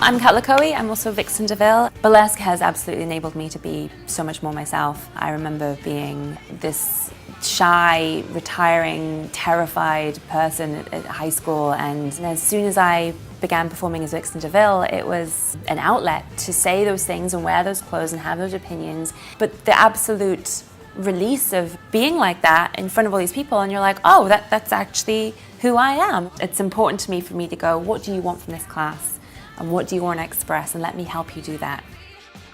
I'm Kat Lakoe, I'm also Vixen DeVille. Burlesque has absolutely enabled me to be so much more myself. I remember being this shy, retiring, terrified person at high school, and as soon as I began performing as Vixen DeVille, it was an outlet to say those things and wear those clothes and have those opinions. But the absolute release of being like that in front of all these people, and you're like, oh, that's actually who I am. It's important to me for me to go, what do you want from this class? And what do you want to express? And let me help you do that.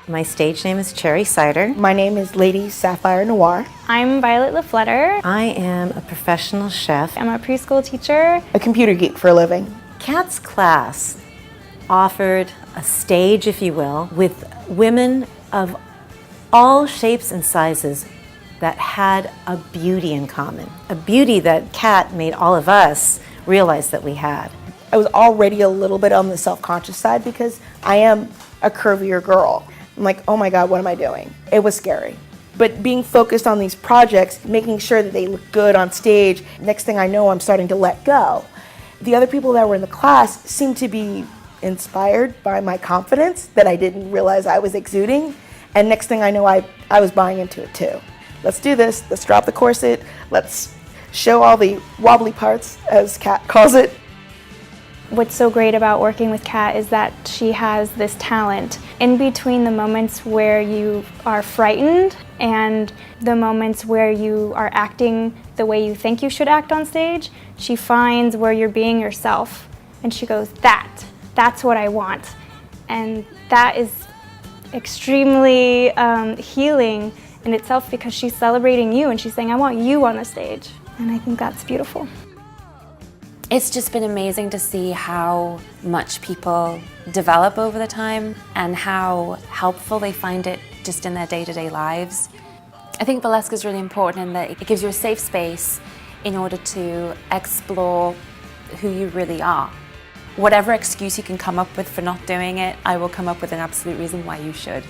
My stage name is Cherry Cider. My name is Lady Sapphire Noir. I'm Violet LaFletter. I am a professional chef. I'm a preschool teacher. A computer geek for a living. Kat's class offered a stage, if you will, with women of all shapes and sizes that had a beauty in common. A beauty that Kat made all of us realize that we had. I was already a little bit on the self-conscious side because I am a curvier girl. I'm like, oh my God, what am I doing? It was scary. But being focused on these projects, making sure that they look good on stage, next thing I know, I'm starting to let go. The other people that were in the class seemed to be inspired by my confidence that I didn't realize I was exuding. And next thing I know, I was buying into it too. Let's do this, let's drop the corset, let's show all the wobbly parts, as Kat calls it. What's so great about working with Kat is that she has this talent. In between the moments where you are frightened and the moments where you are acting the way you think you should act on stage, she finds where you're being yourself. And she goes, that's what I want. And that is extremely healing in itself because she's celebrating you and she's saying, I want you on the stage. And I think that's beautiful. It's just been amazing to see how much people develop over the time and how helpful they find it just in their day-to-day lives. I think burlesque is really important in that it gives you a safe space in order to explore who you really are. Whatever excuse you can come up with for not doing it, I will come up with an absolute reason why you should.